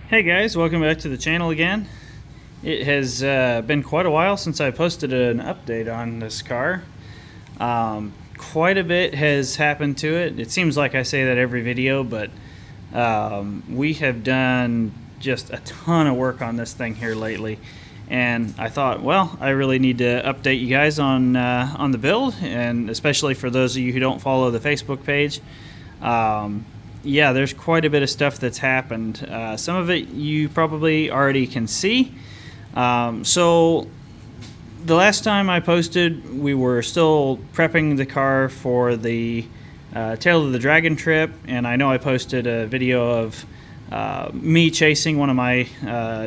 Hey guys, welcome back to the channel again. It has been quite a while since I posted an update on this car. Quite a bit has happened to it. It seems like I say that every video, but we have done just a ton of work on this thing here lately. And I thought, well, I really need to update you guys on the build, and especially for those of you who don't follow the Facebook page. Yeah, there's quite a bit of stuff that's happened. Some of it you probably already can see. So the last time I posted, we were still prepping the car for the Tail of the Dragon trip, and I know I posted a video of me chasing one of my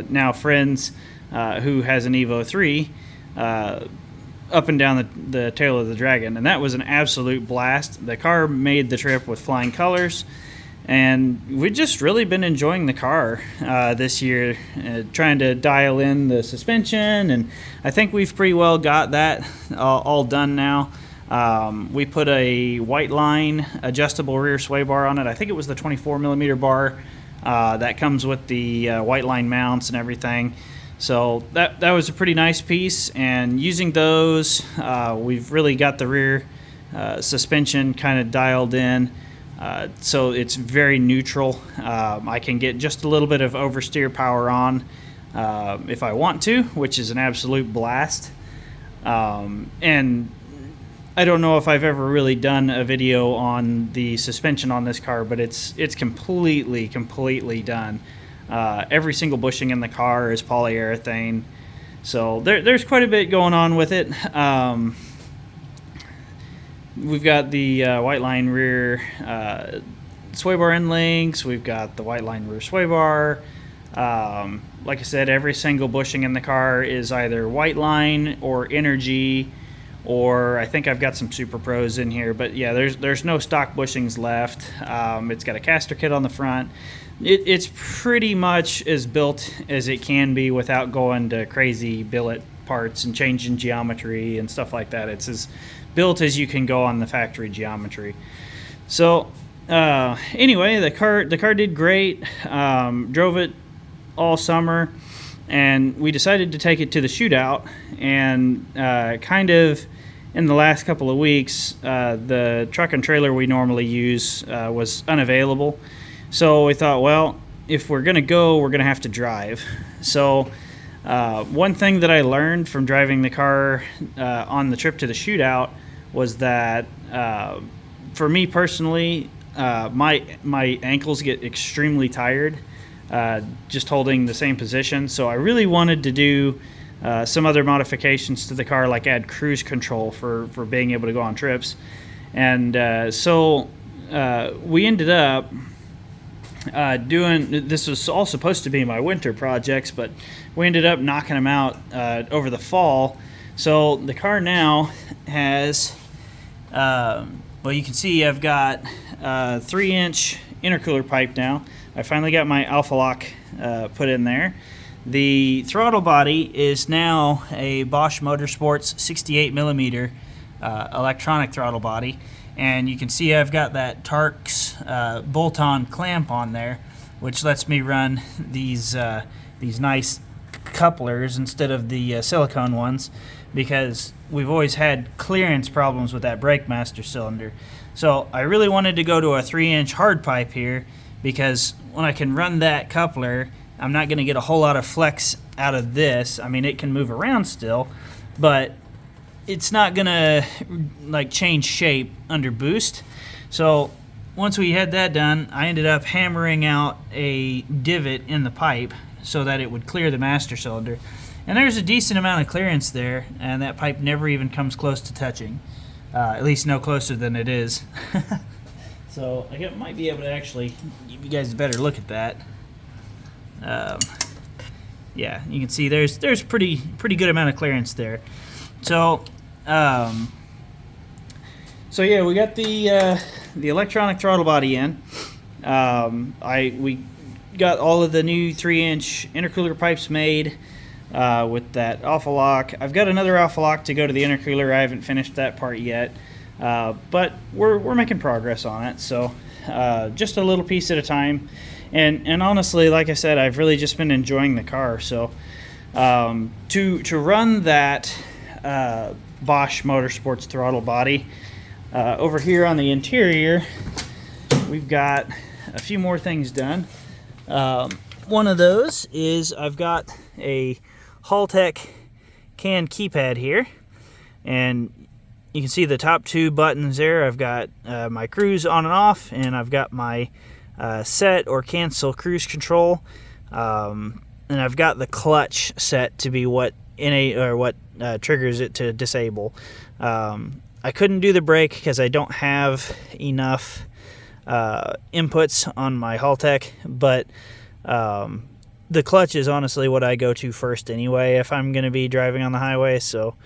now friends who has an Evo 3 up and down the Tail of the Dragon, and that was an absolute blast. The car made the trip with flying colors. And we've just really been enjoying the car this year, trying to dial in the suspension, and I think we've pretty well got that all done now. We put a white line adjustable rear sway bar on it. I think it was the 24mm bar that comes with the white line mounts and everything. So that was a pretty nice piece, and using those, we've really got the rear suspension kind of dialed in. So it's very neutral. I can get just a little bit of oversteer power on if I want to, which is an absolute blast. And I don't know if I've ever really done a video on the suspension on this car, but it's completely done. Every single bushing in the car is polyurethane, so there's quite a bit going on with it. We've got the white line rear sway bar end links. We've got the white line rear sway bar. Like I said, every single bushing in the car is either white line or energy, or I think I've got some Super Pros in here. But yeah, there's no stock bushings left. It's got a caster kit on the front. It's pretty much as built as it can be without going to crazy billet parts and changing geometry and stuff like that. It's as built as you can go on the factory geometry. So anyway, the car did great. Drove it all summer, and we decided to take it to the shootout. And kind of in the last couple of weeks, the truck and trailer we normally use was unavailable. So we thought, well, if we're gonna go, we're gonna have to drive. So one thing that I learned from driving the car on the trip to the shootout was that for me personally, my ankles get extremely tired just holding the same position. So I really wanted to do some other modifications to the car, like add cruise control for being able to go on trips. And so we ended up this was all supposed to be my winter projects, but we ended up knocking them out over the fall. So the car now has, well, you can see I've got a 3-inch intercooler pipe now. I finally got my Alpha Lock put in there. The throttle body is now a Bosch Motorsports 68mm electronic throttle body. And you can see I've got that Torx bolt-on clamp on there, which lets me run these nice couplers instead of the silicone ones, because we've always had clearance problems with that brake master cylinder. So I really wanted to go to a 3-inch hard pipe here, because when I can run that coupler, I'm not going to get a whole lot of flex out of this. I mean, it can move around still, but it's not gonna like change shape under boost. So once we had that done, I ended up hammering out a divot in the pipe so that it would clear the master cylinder. And there's a decent amount of clearance there, and that pipe never even comes close to touching. At least no closer than it is. So I might be able to actually give you guys a better look at that. Yeah, you can see there's pretty good amount of clearance there. So, so yeah, we got the electronic throttle body in. We got all of the new 3-inch intercooler pipes made with that Alpha Lock. I've got another Alpha Lock to go to the intercooler. I haven't finished that part yet, but we're making progress on it. So just a little piece at a time. And honestly, like I said, I've really just been enjoying the car. So to run that Bosch Motorsports throttle body, over here on the interior, we've got a few more things done. One of those is I've got a Haltech CAN keypad here, and you can see the top two buttons there. I've got my cruise on and off, and I've got my set or cancel cruise control, and I've got the clutch set to be what triggers it to disable. I couldn't do the brake because I don't have enough inputs on my Haltech, but the clutch is honestly what I go to first anyway if I'm going to be driving on the highway, so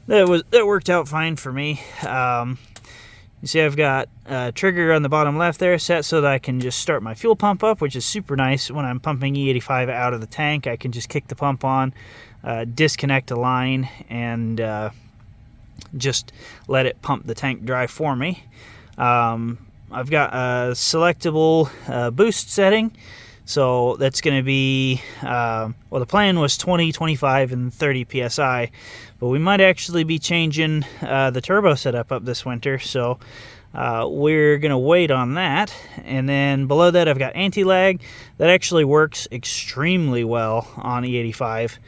that worked out fine for me. You see I've got a trigger on the bottom left there set so that I can just start my fuel pump up, which is super nice. When I'm pumping E85 out of the tank, I can just kick the pump on, disconnect a line, and just let it pump the tank dry for me. I've got a selectable boost setting, so that's going to be, well, the plan was 20, 25, and 30 psi, but we might actually be changing the turbo setup up this winter, so we're going to wait on that. And then below that I've got anti-lag. That actually works extremely well on E85.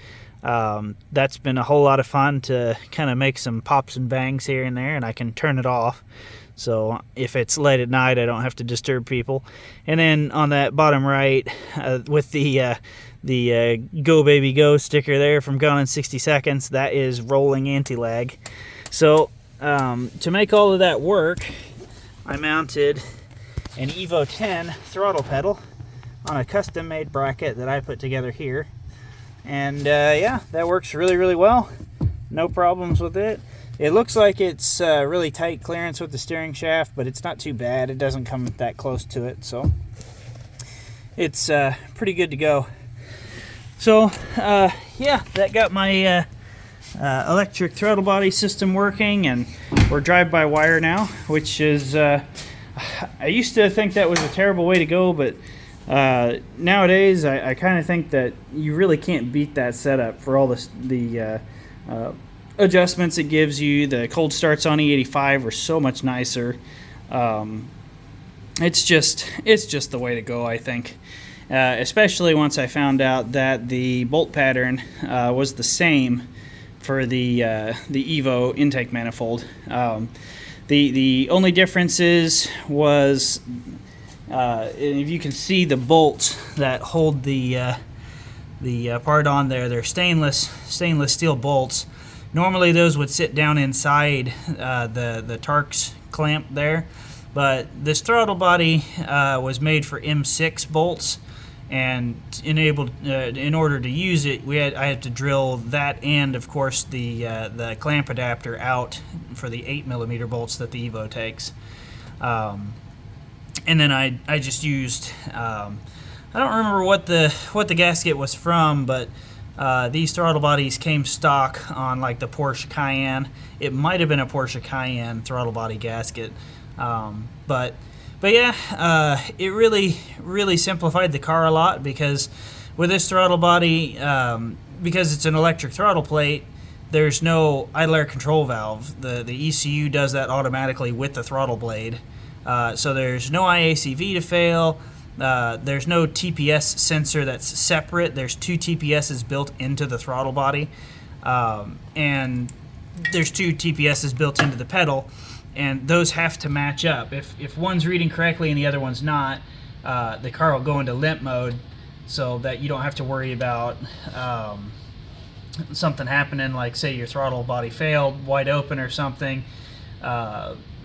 That's been a whole lot of fun to kind of make some pops and bangs here and there, and I can turn it off. So if it's late at night, I don't have to disturb people. And then on that bottom right, with the Go Baby Go sticker there from Gone in 60 Seconds, that is rolling anti-lag. So to make all of that work, I mounted an Evo 10 throttle pedal on a custom-made bracket that I put together here. And yeah, that works really, really well. No problems with it. It looks like it's really tight clearance with the steering shaft, but it's not too bad. It doesn't come that close to it, so it's pretty good to go. So yeah, that got my electric throttle body system working, and we're drive-by-wire now, which is I used to think that was a terrible way to go, but nowadays I kind of think that you really can't beat that setup for all the adjustments it gives you. The cold starts on E85 are so much nicer. It's just the way to go, I think. Especially once I found out that the bolt pattern was the same for the Evo intake manifold. The only differences was if you can see the bolts that hold the part on there, they're stainless steel bolts. Normally those would sit down inside the Torx clamp there, but this throttle body was made for M6 bolts, and in order to use it, I had to drill that and of course the clamp adapter out for the 8mm bolts that the Evo takes. And then I just used I don't remember what the gasket was from, but these throttle bodies came stock on like the Porsche Cayenne. It might have been a Porsche Cayenne throttle body gasket, but yeah, it really simplified the car a lot, because with this throttle body, because it's an electric throttle plate, there's no idle air control valve. The ECU does that automatically with the throttle blade, so there's no IACV to fail. There's no TPS sensor that's separate. There's two TPSs built into the throttle body, and there's two TPSs built into the pedal, and those have to match up. If one's reading correctly and the other one's not, the car will go into limp mode, so that you don't have to worry about something happening, like say your throttle body failed wide open or something.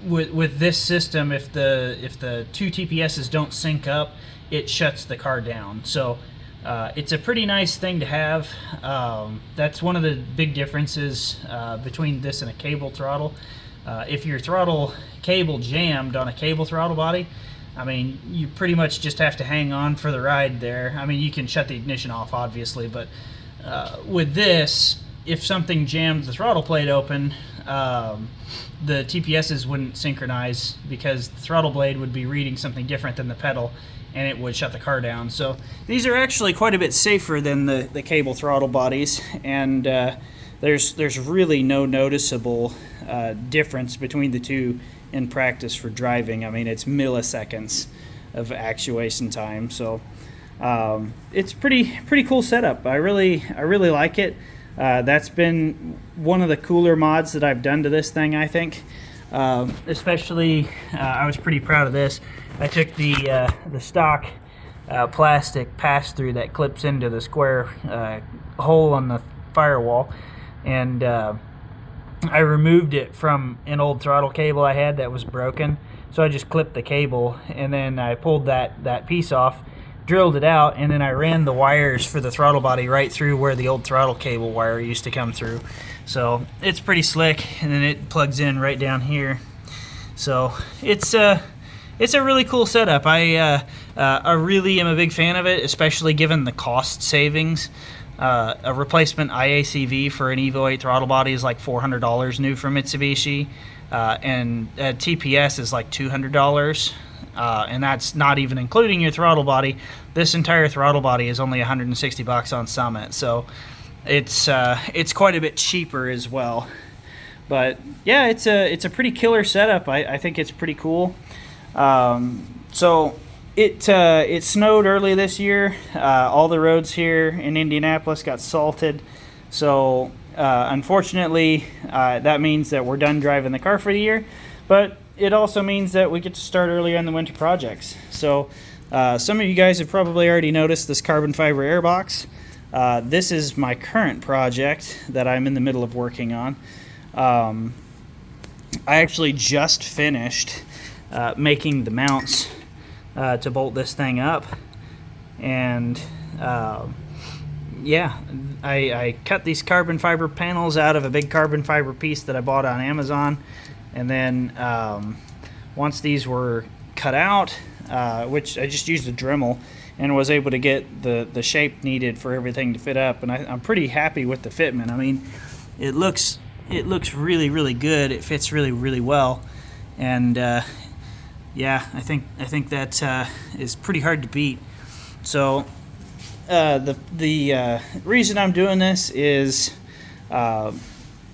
With this system, if the two TPSs don't sync up, it shuts the car down. So it's a pretty nice thing to have. That's one of the big differences between this and a cable throttle. If your throttle cable jammed on a cable throttle body, I mean, you pretty much just have to hang on for the ride there. I mean, you can shut the ignition off, obviously, but with this, if something jammed the throttle plate open, the TPSs wouldn't synchronize, because the throttle blade would be reading something different than the pedal, and it would shut the car down. So these are actually quite a bit safer than the cable throttle bodies, and there's really no noticeable difference between the two in practice for driving. I mean, it's milliseconds of actuation time. So it's pretty cool setup. I really like it. That's been one of the cooler mods that I've done to this thing, I think. Especially, I was pretty proud of this. I took the stock plastic pass-through that clips into the square hole on the firewall, and I removed it from an old throttle cable I had that was broken. So I just clipped the cable, and then I pulled that piece off, drilled it out, and then I ran the wires for the throttle body right through where the old throttle cable wire used to come through. So it's pretty slick, and then it plugs in right down here. So it's a really cool setup. I really am a big fan of it, especially given the cost savings. A replacement IACV for an Evo 8 throttle body is like $400 new from Mitsubishi, and a TPS is like $200. And that's not even including your throttle body. This entire throttle body is only $160 on Summit, so it's quite a bit cheaper as well. But yeah, it's a pretty killer setup. I think it's pretty cool. So it snowed early this year. All the roads here in Indianapolis got salted, so unfortunately that means that we're done driving the car for the year. But it also means that we get to start earlier on the winter projects. So some of you guys have probably already noticed this carbon fiber airbox. This is my current project that I'm in the middle of working on. I actually just finished making the mounts to bolt this thing up, and yeah, I cut these carbon fiber panels out of a big carbon fiber piece that I bought on Amazon. And then once these were cut out, which I just used a Dremel, and was able to get the shape needed for everything to fit up, and I'm pretty happy with the fitment. I mean, it looks really good. It fits really well, and yeah, I think that is pretty hard to beat. So the reason I'm doing this is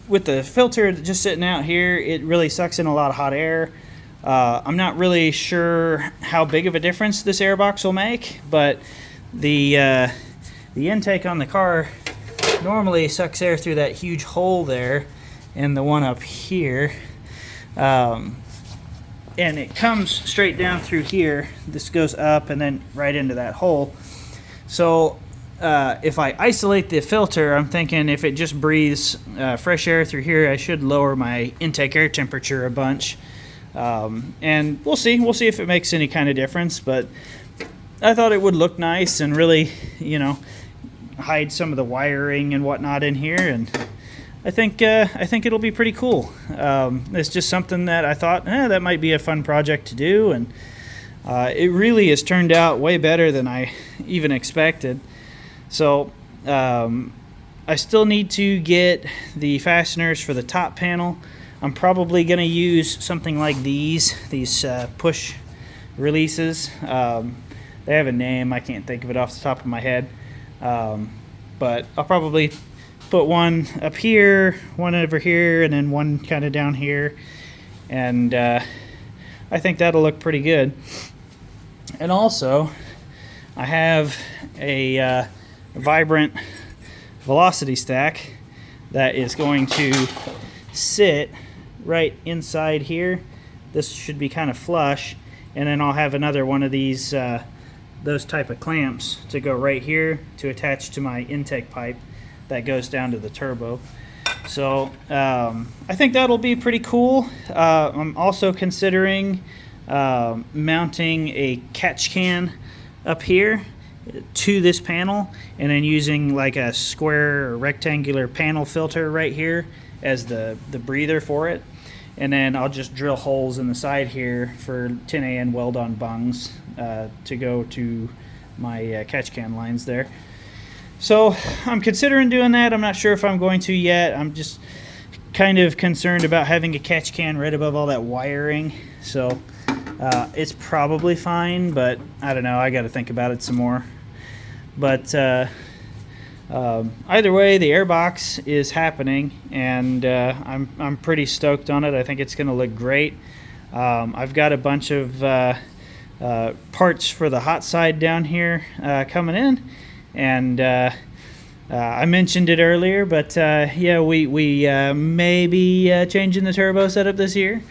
with the filter just sitting out here, it really sucks in a lot of hot air. I'm not really sure how big of a difference this airbox will make, but the intake on the car normally sucks air through that huge hole there, and the one up here, and it comes straight down through here. This goes up and then right into that hole. So if I isolate the filter, I'm thinking if it just breathes fresh air through here, I should lower my intake air temperature a bunch. And we'll see if it makes any kind of difference, but I thought it would look nice and really, hide some of the wiring and whatnot in here, and I think it'll be pretty cool. It's just something that I thought that might be a fun project to do, and it really has turned out way better than I even expected. So I still need to get the fasteners for the top panel. I'm probably going to use something like these push releases. They have a name. I can't think of it off the top of my head. But I'll probably put one up here, one over here, and then one kind of down here. And I think that'll look pretty good. And also, I have a Vibrant Velocity stack that is going to sit right inside here. This should be kind of flush, and then I'll have another one of these those type of clamps to go right here to attach to my intake pipe that goes down to the turbo. So I think that'll be pretty cool. I'm also considering mounting a catch can up here to this panel, and then using like a square or rectangular panel filter right here as the breather for it. And then I'll just drill holes in the side here for 10AN weld-on bungs to go to my catch can lines there. So I'm considering doing that. I'm not sure if I'm going to yet. I'm just kind of concerned about having a catch can right above all that wiring. So It's probably fine, but I don't know. I got to think about it some more. But either way, the airbox is happening, and I'm pretty stoked on it. I think it's going to look great. I've got a bunch of parts for the hot side down here coming in, and I mentioned it earlier, but yeah, we may be changing the turbo setup this year.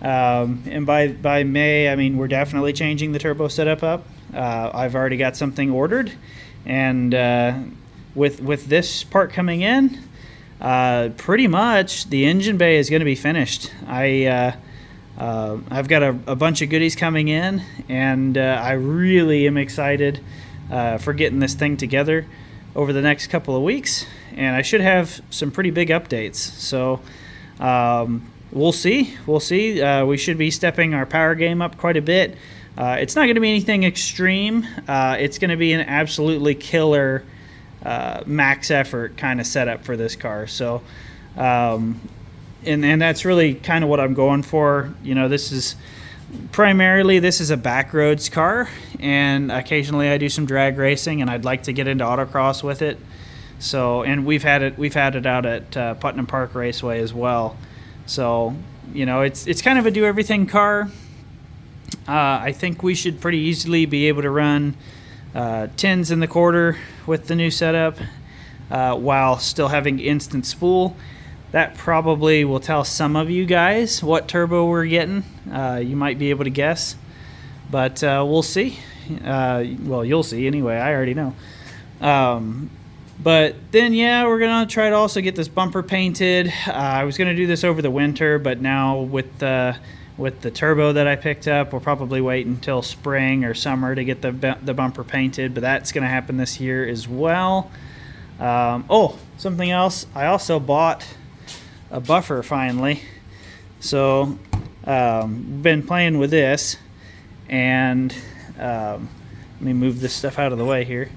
And by May, I mean we're definitely changing the turbo setup up. I've already got something ordered, and with this part coming in, pretty much the engine bay is going to be finished. I've got a bunch of goodies coming in, and I really am excited for getting this thing together over the next couple of weeks, and I should have some pretty big updates. So we'll see. We should be stepping our power game up quite a bit. It's not going to be anything extreme. It's going to be an absolutely killer max effort kind of setup for this car. So and that's really kind of what I'm going for. You know, this is a backroads car, and occasionally I do some drag racing, and I'd like to get into autocross with it. So, and we've had it out at Putnam Park Raceway as well. So, you know, it's kind of a do everything car. I think we should pretty easily be able to run 10s in the quarter with the new setup while still having instant spool. That probably will tell some of you guys what turbo we're getting. You might be able to guess, but we'll see. Well, you'll see anyway. I already know. But then, yeah, we're going to try to also get this bumper painted. I was going to do this over the winter, but now with the turbo that I picked up, we'll probably wait until spring or summer to get the bumper painted, but that's going to happen this year as well. Oh, something else. I also bought a buffer finally. So been playing with this, and let me move this stuff out of the way here.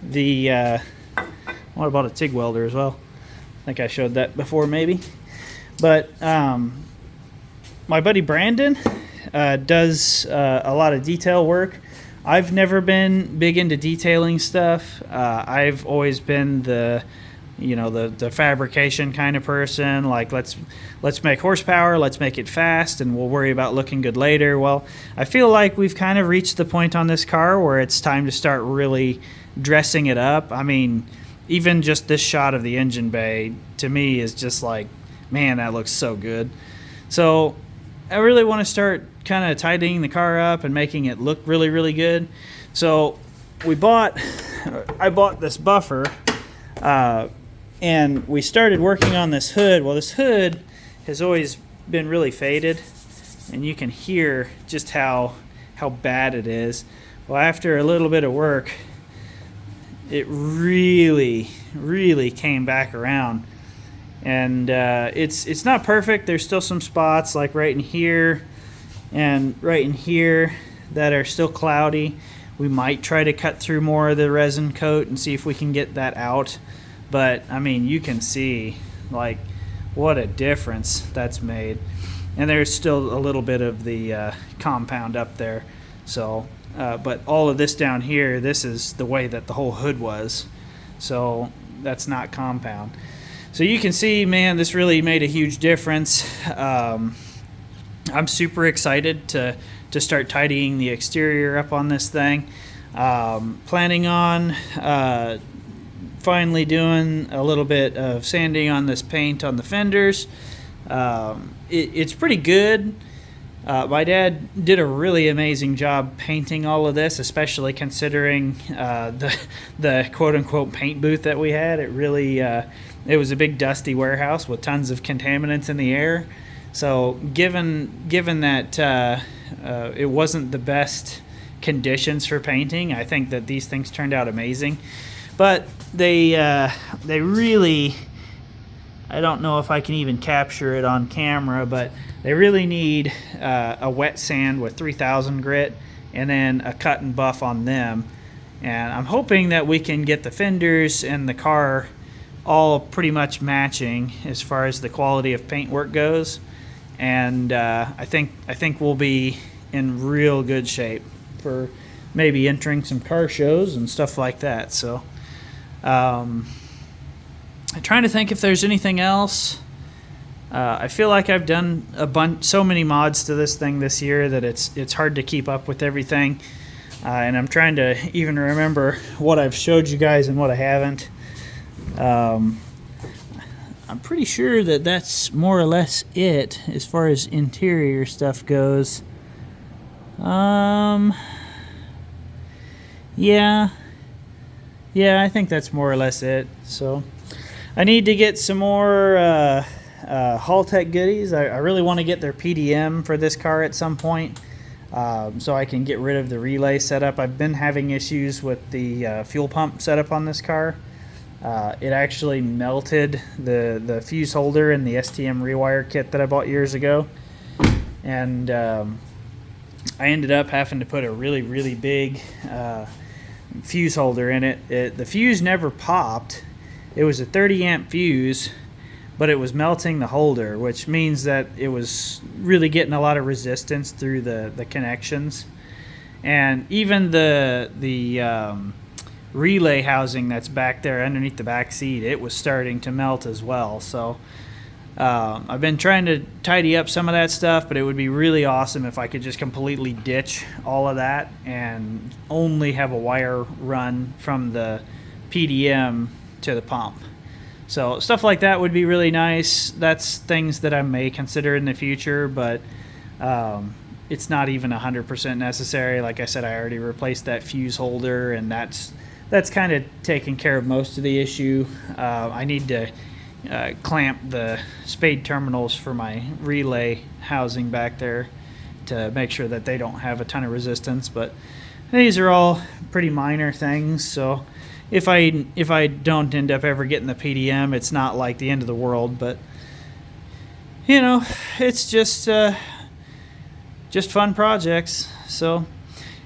I bought a TIG welder as well. I think I showed that before maybe. But my buddy Brandon does a lot of detail work. I've never been big into detailing stuff. I've always been the fabrication kind of person. Like, let's make horsepower, let's make it fast, and we'll worry about looking good later. Well, I feel like we've kind of reached the point on this car where it's time to start really dressing it up. I mean, even just this shot of the engine bay to me is just like, man, that looks so good. So I really want to start kind of tidying the car up and making it look really, really good. So I bought this buffer, and we started working on this hood. Well, this hood has always been really faded, and you can hear just how bad it is. Well, after a little bit of work, it really, really came back around. And it's not perfect. There's still some spots like right in here and right in here that are still cloudy. We might try to cut through more of the resin coat and see if we can get that out. But I mean, you can see like what a difference that's made. And there's still a little bit of the compound up there. So, but all of this down here, this is the way that the whole hood was. So that's not compound. So you can see, man, this really made a huge difference. I'm super excited to start tidying the exterior up on this thing. Planning on finally doing a little bit of sanding on this paint on the fenders. It's pretty good. My dad did a really amazing job painting all of this, especially considering the quote-unquote paint booth that we had. It really it was a big dusty warehouse with tons of contaminants in the air. So given that it wasn't the best conditions for painting, I think that these things turned out amazing. But they really, I don't know if I can even capture it on camera, but they really need a wet sand with 3000 grit and then a cut and buff on them. And I'm hoping that we can get the fenders and the car all pretty much matching as far as the quality of paintwork goes. and I think we'll be in real good shape for maybe entering some car shows and stuff like that. So I'm trying to think if there's anything else. I feel like I've done so many mods to this thing this year that it's hard to keep up with everything, and I'm trying to even remember what I've showed you guys and what I haven't. I'm pretty sure that that's more or less it as far as interior stuff goes. Yeah, I think that's more or less it. So I need to get some more Haltech goodies. I really want to get their PDM for this car at some point, so I can get rid of the relay setup. I've been having issues with the fuel pump setup on this car. It actually melted the fuse holder in the STM rewire kit that I bought years ago, and I ended up having to put a really big fuse holder in it. The fuse never popped. It was a 30 amp fuse, but it was melting the holder, which means that it was really getting a lot of resistance through the connections. And even the relay housing that's back there underneath the back seat, it was starting to melt as well. So I've been trying to tidy up some of that stuff, but it would be really awesome if I could just completely ditch all of that and only have a wire run from the PDM to the pump. So stuff like that would be really nice. That's things that I may consider in the future, but it's not even 100% necessary. Like I said, I already replaced that fuse holder, and that's kind of taking care of most of the issue. I need to clamp the spade terminals for my relay housing back there to make sure that they don't have a ton of resistance, but these are all pretty minor things. So if I don't end up ever getting the PDM, it's not like the end of the world, but you know, it's just fun projects. So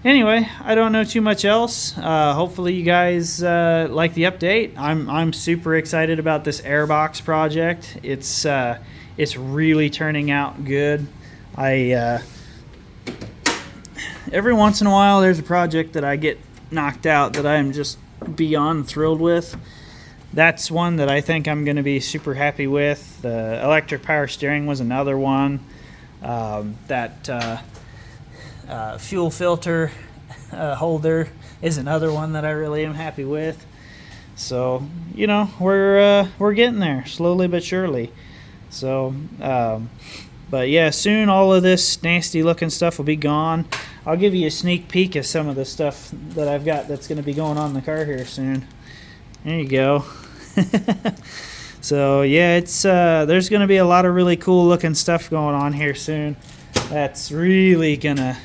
anyway, I don't know too much else. Hopefully you guys like the update. I'm super excited about this airbox project. It's really turning out good. Every once in a while there's a project that I get knocked out that I am just beyond thrilled with. That's one that I think I'm going to be super happy with. The electric power steering was another one. That fuel filter holder is another one that I really am happy with. So you know, we're getting there slowly but surely. So but yeah, soon all of this nasty looking stuff will be gone. I'll give you a sneak peek of some of the stuff that I've got that's going to be going on in the car here soon. There you go. So yeah, it's there's going to be a lot of really cool looking stuff going on here soon. That's really going to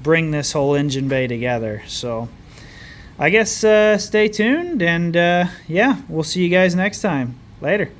bring this whole engine bay together. So I guess stay tuned, and yeah, we'll see you guys next time. Later.